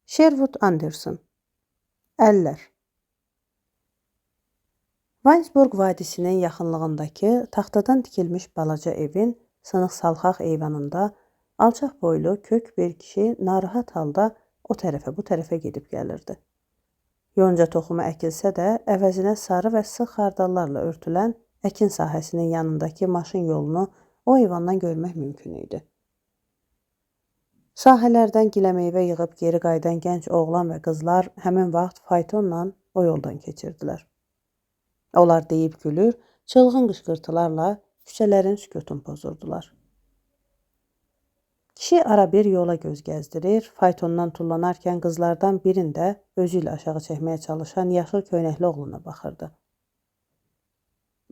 Sherwood Anderson. Əllər. Winesburg vadisinin yaxınlığındakı taxtadan tikilmiş balaca evin sınıq-salxaq eyvanında alçaq boylu kök bir kişi narahat halda o tərəfə bu tərəfə gedib gəlirdi. Yonca toxumu əkilsə də əvəzinə sarı və sıx xardallarla örtülən əkin sahəsinin yanındakı maşın yolunu o eyvandan görmək mümkün idi. Sahələrdən giləmeyvə yığıb geri qayıdan gənc oğlan və qızlar həmin vaxt faytonla o yoldan keçirdilər. Onlar deyib gülür, çılğın qışqırtılarla küçələrin sükutunu pozurdular. Kişi arabir yola göz gəzdirir, faytondan tullanarkən qızlardan birində özü ilə aşağı çəkməyə çalışan yaşıl köynəkli oğluna baxırdı.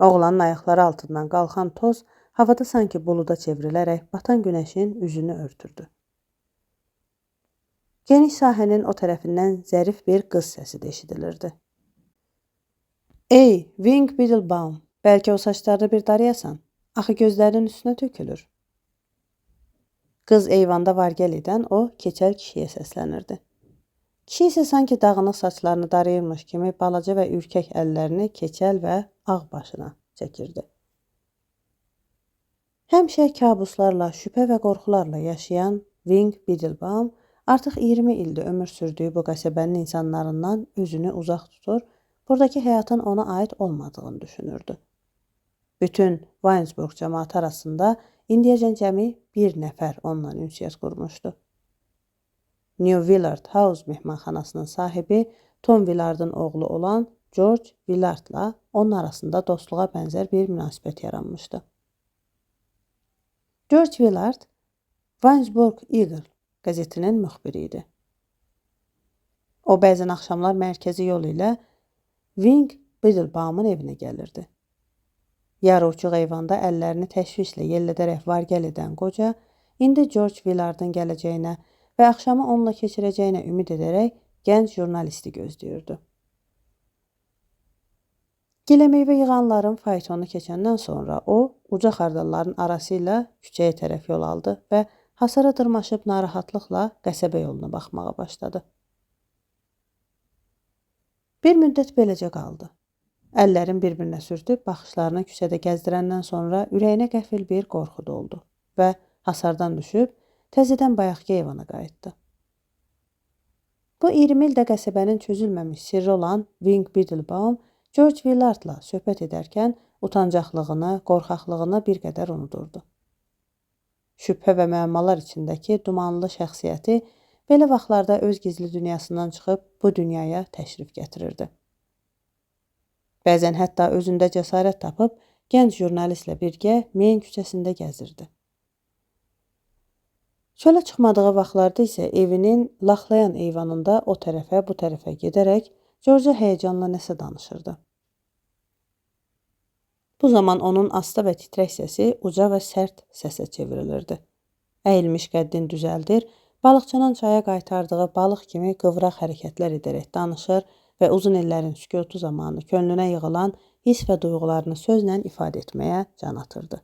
Oğlanın ayaqları altından qalxan toz havada sanki buluda çevrilərək batan günəşin üzünü örtürdü. Geniş sahənin o tərəfindən zərif bir qız səsi də eşidilirdi. Ey, Wing Biddlebaum, bəlkə o saçlarını bir darayasan, axı gözlərinin üstünə tökülür. Qız eyvanda var-gəl edən o keçəl kişiyə səslənirdi. Kişi isə sanki dağınıq saçlarını darayırmış kimi balaca və ürkək əllərini keçəl və ağ başına çəkirdi. Həmişə kabuslarla, şübhə və qorxularla yaşayan Wing Biddlebaum artıq 20 ildir ömür sürdüyü bu qəsəbənin insanlarından özünü uzaq tutur, buradakı həyatın ona aid olmadığını düşünürdü. Bütün Winesburg cəmaatı arasında indiyəcən cəmi bir nəfər onunla ünsiyyət qurmuşdu. New Willard House mehmanxanasının sahibi Tom Willardın oğlu olan George Willardla onun arasında dostluğa bənzər bir münasibət yaranmışdı. George Willard, Winesburg Eagle qəzetinin müxbiri idi. O, bəzən axşamlar mərkəzi yol ilə Wing Biddlebaumun evinə gəlirdi. Yarı uçuq eyvanda əllərini təşvişlə yellədərək var-gəl edən qoca, indi George Willardın gələcəyinə və axşamı onunla keçirəcəyinə ümid edərək gənc jurnalisti gözləyirdi. Giləmeyvə yığanların faytonu keçəndən sonra o, uca xardalların arası ilə küçəyə tərəf yol aldı və hasara dırmaşıb narahatlıqla qəsəbə yoluna baxmağa başladı. Bir müddət beləcə qaldı. Əllərin bir-birinə sürtüb baxışlarını küçədə gəzdirəndən sonra ürəyinə qəfil bir qorxu doldu və hasardan düşüb təzədən bayaqki eyvana qayıtdı. Bu 20 ildə qəsəbənin çözülməmiş sirri olan Wing Biddlebaum George Willardla söhbət edərkən utancaqlığını, qorxaqlığını bir qədər unudurdu. Şübhə və müəmmalar içindəki dumanlı şəxsiyyəti belə vaxtlarda öz gizli dünyasından çıxıb bu dünyaya təşrif gətirirdi. Bəzən hətta özündə cəsarət tapıb gənc jurnalistlə birgə Main küçəsində gəzirdi. Çölə çıxmadığı vaxtlarda isə evinin laxlayan eyvanında o tərəfə, bu tərəfə gedərək George həyəcanla nəsə danışırdı. Bu zaman onun asta və titrək səsi uca və sərt səsə çevrilirdi. Əyilmiş qəddini düzəldir, balıqçının çaya qaytardığı balıq kimi qıvraq hərəkətlər edərək danışır və uzun illərin sükutu zamanı könlünə yığılan hiss və duyğularını sözlə ifadə etməyə can atırdı.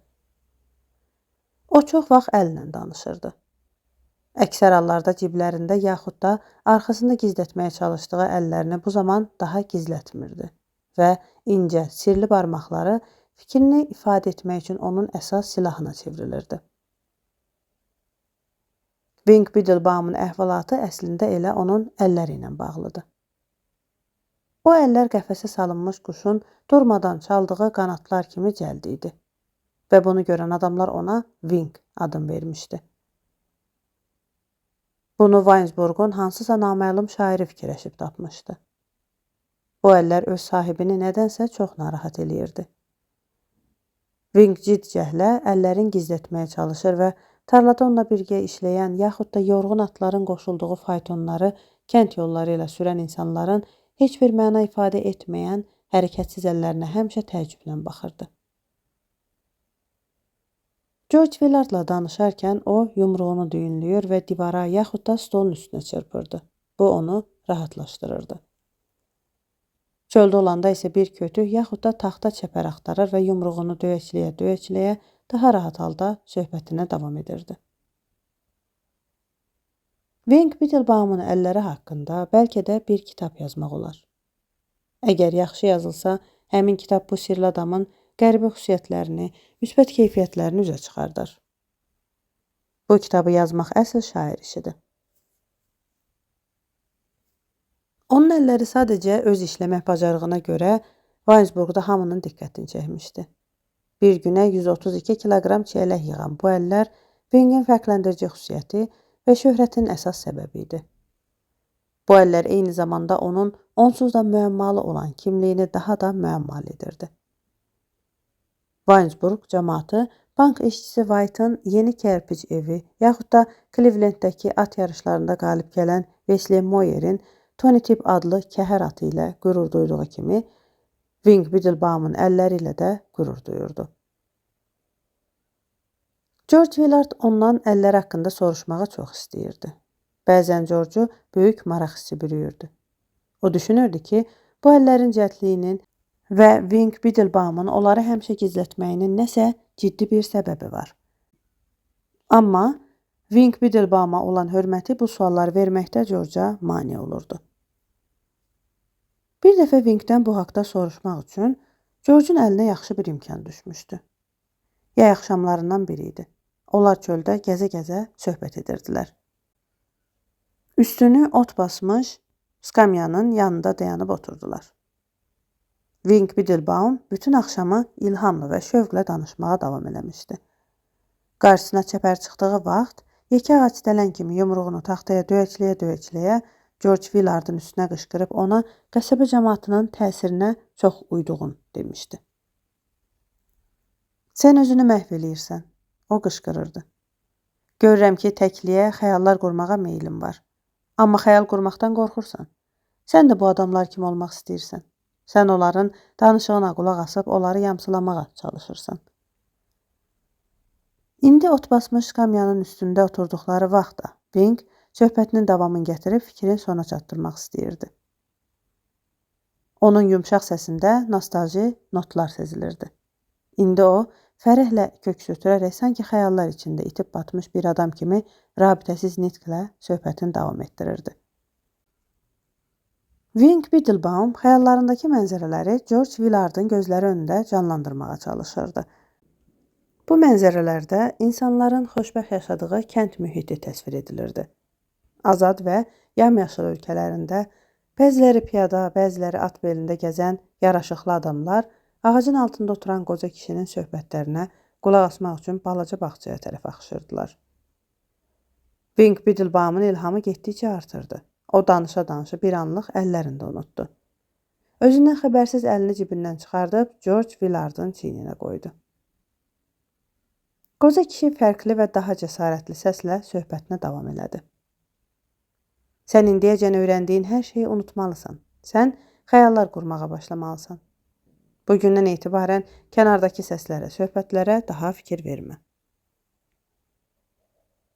O çox vaxt əllə danışırdı. Əksər hallarda ciblərində yaxud da arxasında gizlətməyə çalışdığı əllərini bu zaman daha gizlətmirdi və incə, sirli barmaqları fikrini ifadə etmək üçün onun əsas silahına çevrilirdi. Wing Biddlebaumun əhvalatı əslində elə onun əlləri ilə bağlıdır. O əllər qəfəsə salınmış quşun durmadan çaldığı qanatlar kimi cəldi idi və bunu görən adamlar ona Wing adını vermişdi. Bunu Winesburgun hansısa naməlum şairi fikirləşib tapmışdı. Bu əllər öz sahibini nədənsə çox narahat eləyirdi. Wing cid-cəhlə əllərin gizlətməyə çalışır və tarlada onunla birgə işləyən yaxud da yorğun atların qoşulduğu faytonları kənd yolları ilə sürən insanların heç bir məna ifadə etməyən hərəkətsiz əllərinə həmişə təəccüblə baxırdı. George Willardla danışarkən o yumruğunu düyünləyir və divara yaxud da stolun üstünə çırpırdı. Bu onu rahatlaşdırırdı. Çöldə olanda isə bir kötü yaxud da taxta çəpər axtarır və yumruğunu döyəcləyə-döyəcləyə daha rahat halda söhbətinə davam edirdi. Wing Biddlebaum'un əlləri haqqında bəlkə də bir kitab yazmaq olar. Əgər yaxşı yazılsa, həmin kitab bu sirli adamın qəribə xüsusiyyətlərini, müsbət keyfiyyətlərini üzə çıxardar. Bu kitabı yazmaq əsl şair işidir. Onun əlləri sadəcə öz işləmək bacarığına görə Weinsburgda hamının diqqətini çəkmişdi. Bir günə 132 kiloqram çiyələk yığan bu əllər Wingin fərqləndirici xüsusiyyəti və şöhrətin əsas səbəbi idi. Bu əllər eyni zamanda onun onsuz da müəmmalı olan kimliyini daha da müəmmalı edirdi. Weinsburg cəmaatı bank işçisi White'ın yeni kərpic evi yaxud da Clevelanddəki at yarışlarında qalib gələn Wesley Moyer'in Tony Tip adlı kəhər atı ilə qürur duyduğu kimi Wing Biddlebaum'un əlləri ilə də qürur duyurdu. George Willard ondan əlləri haqqında soruşmağı çox istəyirdi. Bəzən George'u böyük maraq hissi bürüyürdü. O düşünürdü ki, bu əllərin cəldliyinin və Wing Biddlebaum'un onları həmişə gizlətməyinin nəsə ciddi bir səbəbi var. Amma Wing Biddlebaum'a olan hörməti bu sualları verməkdə George'a mane olurdu. Bir dəfə Wingdən bu haqda soruşmaq üçün George'un əlinə yaxşı bir imkan düşmüşdü. Yay axşamlarından biri idi. Onlar çöldə gəzə-gəzə söhbət edirdilər. Üstünü ot basmış skamyanın yanında dayanıb oturdular. Wing Biddlebaum bütün axşamı ilhamla və şövqlə danışmağa davam eləmişdi. Qarşısına çəpər çıxdığı vaxt yekə ağac dələn kimi yumruğunu taxtaya döyəcləyə-döyəcləyə George Willardın üstünə qışqırıb ona qəsəbə cəmaatının təsirinə çox uyduğun demişdi. Sən özünü məhv eləyirsən, o qışqırırdı. Görürəm ki, təkliyə, xəyallar qurmağa meylin var. Amma xəyal qurmaqdan qorxursan. Sən də bu adamlar kimi olmaq istəyirsən. Sən onların danışığına qulaq asıb onları yamsılamağa çalışırsan. İndi ot basmış skamyanın üstündə oturduqları vaxtda Wing söhbətinin davamını gətirib fikrin sona çatdırmaq istəyirdi. Onun yumşaq səsində nostalji notlar sezilirdi. İndi o, fərəhlə köks ötürərək sanki xəyallar içində itib batmış bir adam kimi rabitəsiz nitqlə söhbətini davam etdirirdi. Wing Biddlebaum xəyallarındakı mənzərələri George Willardın gözləri önündə canlandırmağa çalışırdı. Bu mənzərələrdə insanların xoşbəxt yaşadığı kənd mühiti təsvir edilirdi. Azad və yamyaşıl ölkələrində bəziləri piyada, bəziləri at belində gəzən yaraşıqlı adamlar ağacın altında oturan qoca kişinin söhbətlərinə qulaq asmaq üçün balaca bağçaya tərəf axışırdılar. Wing Biddlebaum'un ilhamı getdikcə artırdı. O danışa-danışa bir anlıq əllərində unutdu. Özündən xəbərsiz əlini cibindən çıxardıb George Willardın çiyninə qoydu. Qoca kişi fərqli və daha cəsarətli səslə söhbətinə davam elədi. Sən indiyəcən öyrəndiyin hər şeyi unutmalısan. Sən xəyallar qurmağa başlamalısan. Bugündən etibarən kənardakı səslərə, söhbətlərə daha fikir vermə.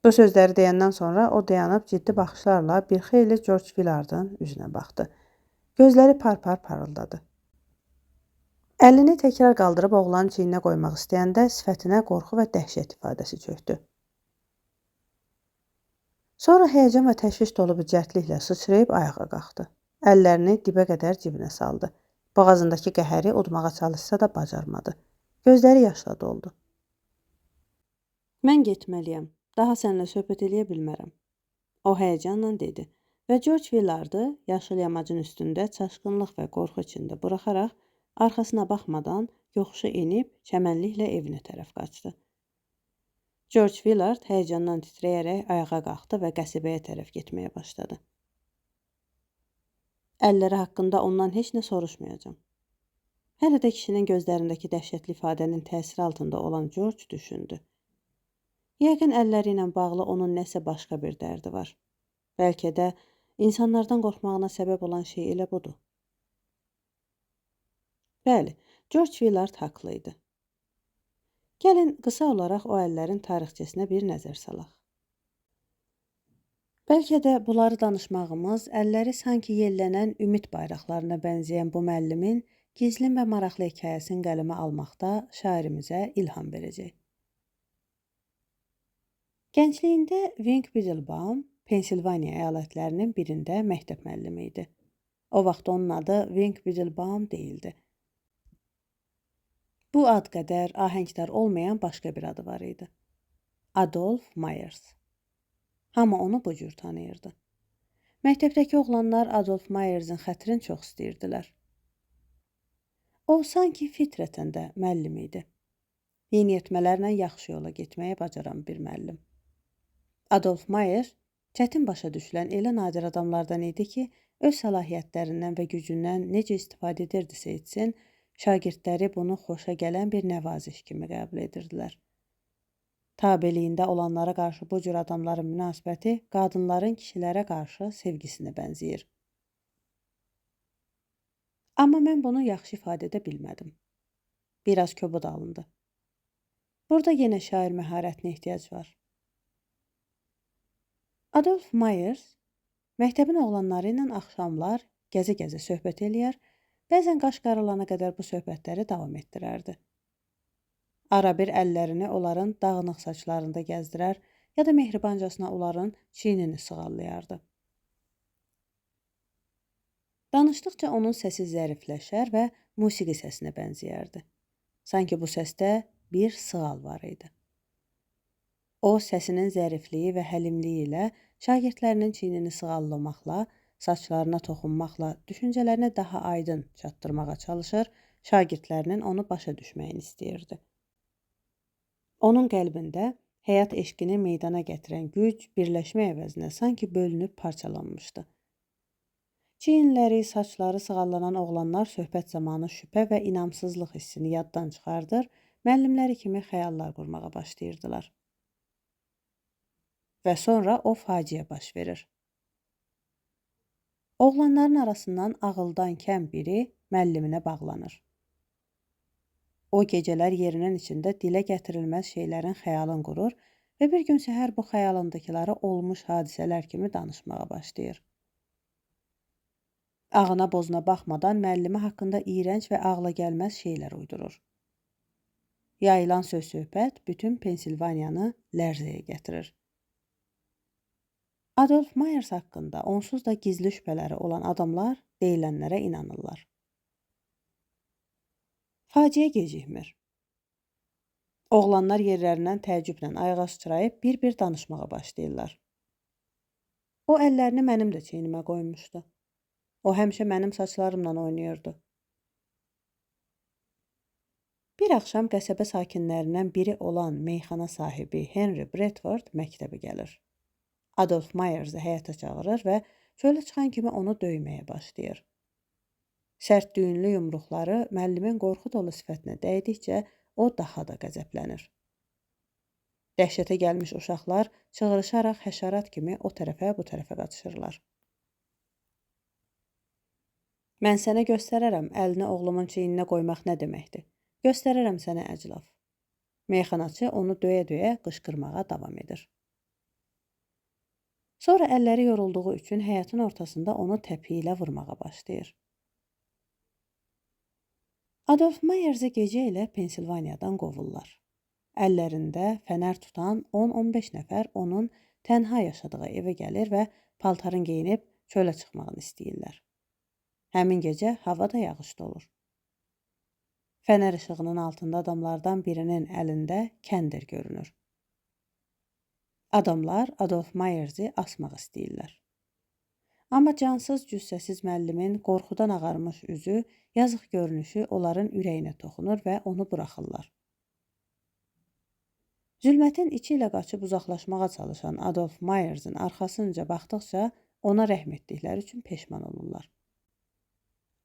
Bu sözləri deyəndən sonra o dayanıb ciddi baxışlarla bir xeyli George Willardın üzünə baxdı. Gözləri par-par parıldadı. Əlini təkrar qaldırıb oğlanın çiyninə qoymaq istəyəndə sifətinə qorxu və dəhşət ifadəsi çökdü. Sonra həyəcan və təşviş dolu bir cəldliklə sıçrayıb ayağa qalxdı. Əllərini dibə qədər cibinə saldı. Boğazındakı qəhəri udmağa çalışsa da bacarmadı. Gözləri yaşla doldu. Mən getməliyəm. Daha səninlə söhbət eləyə bilmərəm. O həyəcanla dedi və George Willardı yaşıl yamacın üstündə çaşqınlıq və qorxu içində buraxaraq arxasına baxmadan yoxuşu enib çəmənliklə evinə tərəf qaçdı. George Willard həyəcandan titrəyərək ayağa qalxdı və qəsəbəyə tərəf getməyə başladı. Əlləri haqqında ondan heç nə soruşmayacağam. Hələ də kişinin gözlərindəki dəhşətli ifadənin təsiri altında olan George düşündü. Yəqin əlləri ilə bağlı onun nəsə başqa bir dərdi var. Bəlkə də insanlardan qorxmağına səbəb olan şey elə budur. Bəli, George Willard haqlı idi. Gəlin qısa olaraq o əllərin tarixçəsinə bir nəzər salaq. Bəlkə də bunları danışmağımız əlləri sanki yellənən ümid bayraqlarına bənzəyən bu müəllimin gizlin və maraqlı hekayəsini qələmə almaqda şairimizə ilham verəcək. Gəncliyində Wing Biddlebaum Pensilvaniya əyalətlərinin birində məktəb müəllimi idi. O vaxt onun adı Wink Biddlebaum deyildi. Bu ad qədər ahəngdar olmayan başqa bir adı var idi. Adolf Myers. Hamı onu bu cür tanıyırdı. Məktəbdəki oğlanlar Adolf Myersin xətrini çox istəyirdilər. O sanki fitrətən də müəllim idi. Yeniyetmələrlə yaxşı yola getməyə bacaran bir müəllim. Adolf Myers çətin başa düşülən elə nadir adamlardan idi ki, öz səlahiyyətlərindən və gücündən necə istifadə edirdisə etsin, şagirdləri bunu xoşa gələn bir nəvaziş kimi qəbul edirdilər. Tabeliyində olanlara qarşı bu cür adamların münasibəti qadınların kişilərə qarşı sevgisinə bənzəyir. Amma mən bunu yaxşı ifadə edə bilmədim. Biraz kobud alındı. Burada yenə şair məharətinə ehtiyac var. Adolf Myers məktəbin oğlanları ilə axşamlar gəzə-gəzə söhbət eləyər, bəzən qaş qaralana qədər bu söhbətləri davam etdirərdi. Ara bir əllərini onların dağınıq saçlarında gəzdirər ya da mehribancasına onların çiynini sığallayardı. Danışdıqca onun səsi zərifləşər və musiqi səsinə bənzəyərdi. Sanki bu səsdə bir sığal var idi. O, səsinin zərifliyi və həlimliyi ilə şagirdlərinin çiynini sığallamaqla, saçlarına toxunmaqla düşüncələrini daha aydın çatdırmağa çalışır, şagirdlərinin onu başa düşməyini istəyirdi. Onun qəlbində həyat eşqini meydana gətirən güc birləşmə əvəzinə sanki bölünüb parçalanmışdı. Çiyinləri, saçları sığallanan oğlanlar söhbət zamanı şübhə və inamsızlıq hissini yaddan çıxardır, müəllimləri kimi xəyallar qurmağa başlayırdılar. Və sonra o faciə baş verir. Oğlanların arasından ağıldan kəm biri müəlliminə bağlanır. O gecələr yerinin içində dilə gətirilməz şeylərin xəyalın qurur və bir gün səhər bu xəyalındakiləri olmuş hadisələr kimi danışmağa başlayır. Ağına bozuna baxmadan müəllimi haqqında iyrənc və ağla gəlməz şeylər uydurur. Yayılan söz-söhbət bütün Pensilvaniyanı lərzəyə gətirir. Adolf Myers haqqında onsuz da gizli şübhələri olan adamlar deyilənlərə inanırlar. Faciə gecikmir. Oğlanlar yerlərindən təəccüblə ayağa sıçrayıb bir-bir danışmağa başlayırlar. O əllərini mənim də çiynimə qoymuşdu. O həmişə mənim saçlarımla oynayırdı. Bir axşam qəsəbə sakinlərindən biri olan meyxana sahibi Henry Bradford məktəbə gəlir. Adolf Myersi həyətə çağırır və çölə çıxan kimi onu döyməyə başlayır. Sərt düyünlü yumruqları müəllimin qorxu dolu sifətinə dəydikcə o daha da qəzəblənir. Dəhşətə gəlmiş uşaqlar çığırışaraq həşərat kimi o tərəfə bu tərəfə qaçışırlar. Mən sənə göstərərəm əlini oğlumun çiyninə qoymaq nə deməkdir. Göstərərəm sənə əclaf. Meyxanaçı onu döyə-döyə qışqırmağa davam edir. Sonra əlləri yorulduğu üçün həyatın ortasında onu təpi ilə vurmağa başlayır. Adolf Myersi gecə ilə Pensilvaniyadan qovurlar. Əllərində fənər tutan 10-15 nəfər onun tənha yaşadığı evə gəlir və paltarın geyinib çölə çıxmağını istəyirlər. Həmin gecə hava da yağışlı olur. Fənər işığının altında adamlardan birinin əlində kəndir görünür. Adamlar Adolf Myersi asmaq istəyirlər. Amma cansız cüssəsiz müəllimin qorxudan ağarmış üzü, yazıq görünüşü onların ürəyinə toxunur və onu buraxırlar. Zülmətin içi ilə qaçıb uzaqlaşmağa çalışan Adolf Myersin arxasınca baxdıqca ona rəhm etdikləri üçün peşman olurlar.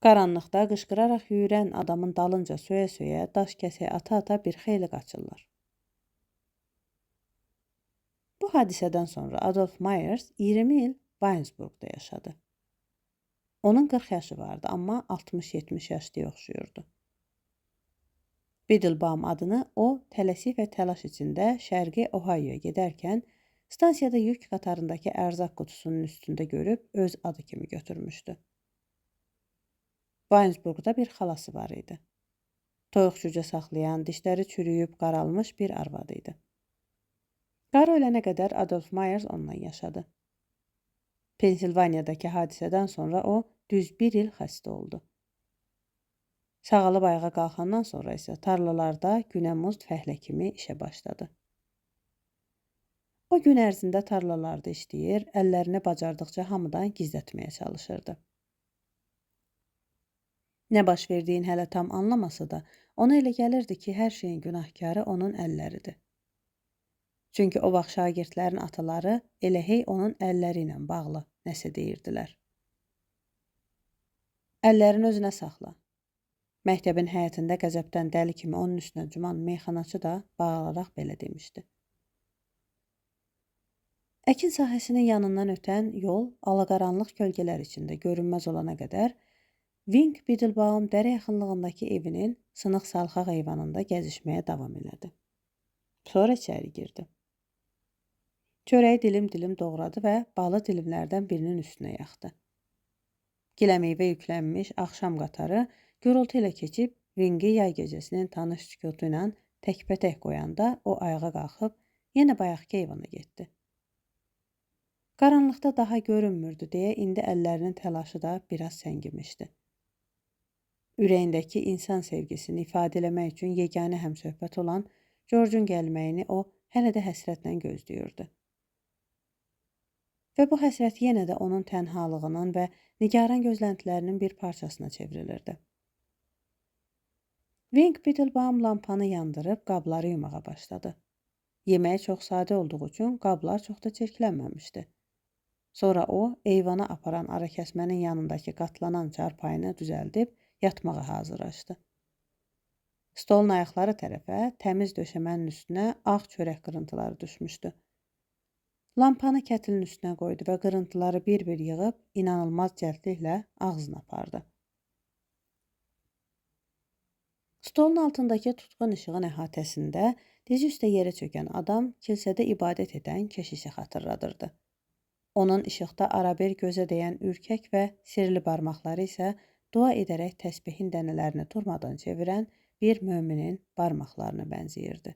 Qaranlıqda qışqıraraq yüyürən adamın dalınca söyə-söyə, daş-kəsəyə ata-ata bir xeyli qaçırlar. Bu hadisədən sonra Adolf Myers 20 il Weinsburgda yaşadı. Onun 40 yaşı vardı, amma 60-70 yaşlı oxşuyurdu. Biddlebaum adını o tələsik və təlaş içində Şərqi Ohio'ya gedərkən stansiyada yük qatarındakı ərzaq qutusunun üstündə görüb öz adı kimi götürmüşdü. Weinsburgda bir xalası var idi. Toyuq cücə saxlayan, dişləri çürüyüb qaralmış bir arvadı idi. Qarı ölənə qədər Adolf Myers onunla yaşadı. Pensilvaniyadakı hadisədən sonra o düz 1 il xəstə oldu. Sağalıb ayağa qalxandan sonra isə tarlalarda günəmuzd fəhlə kimi işə başladı. O gün ərzində tarlalarda işləyir, əllərini bacardıqca hamıdan gizlətməyə çalışırdı. Nə baş verdiyin hələ tam anlamasa da, ona elə gəlirdi ki, hər şeyin günahkarı onun əlləridir. Çünki o vaxt şagirdlərin ataları elə hey onun əlləri ilə bağlı nəsə deyirdilər. Əllərini özünə saxla. Məktəbin həyətində qəzəbdən dəli kimi onun üstünə cuman meyxanaçı da bağıraraq belə demişdi. Əkin sahəsinin yanından ötən yol alaqaranlıq kölgələr içində görünməz olana qədər Wing Biddlebaum dərə yaxınlığındakı evinin sınıq salxaq eyvanında gəzişməyə davam elədi. Sonra içəri girdi. Çörəyi dilim-dilim doğradı və balı dilimlərdən birinin üstünə yaxdı. Giləmeyvə yüklənmiş axşam qatarı gürültü ilə keçib Wing'i yay gecəsinin tanış sükutu ilə təkbətək qoyanda o ayağa qalxıb yenə bayaqkı eyvana getdi. Qaranlıqda daha görünmürdü deyə indi əllərinin təlaşı da biraz səngimişdi. Ürəyindəki insan sevgisini ifadə eləmək üçün yeganə həmsöhbət olan George'un gəlməyini o hələ də həsrətlə gözləyirdi. Və bu həsrət yenə də onun tənhalığının və nigaran gözləntilərinin bir parçasına çevrilirdi. Wing Biddlebaum lampanı yandırıb qabları yumağa başladı. Yeməyi çox sadə olduğu üçün qablar çox da çirklənməmişdi. Sonra o, eyvana aparan arakəsmənin yanındakı qatlanan çarpayını düzəldib yatmağa hazırlaşdı. Stolun ayaqları tərəfə təmiz döşəmənin üstünə ağ çörək qırıntıları düşmüşdü. Lampanı kətilin üstünə qoydu və qırıntıları bir-bir yığıb inanılmaz cəldliklə ağzına apardı. Stolun altındakı tutqun işığın əhatəsində dizi üstə yerə çökən adam kilsədə ibadət edən keşişi xatırladırdı. Onun işıqda arabir gözə dəyən ürkək və sirli barmaqları isə dua edərək təsbihin dənələrini durmadan çevirən bir möminin barmaqlarına bənzəyirdi.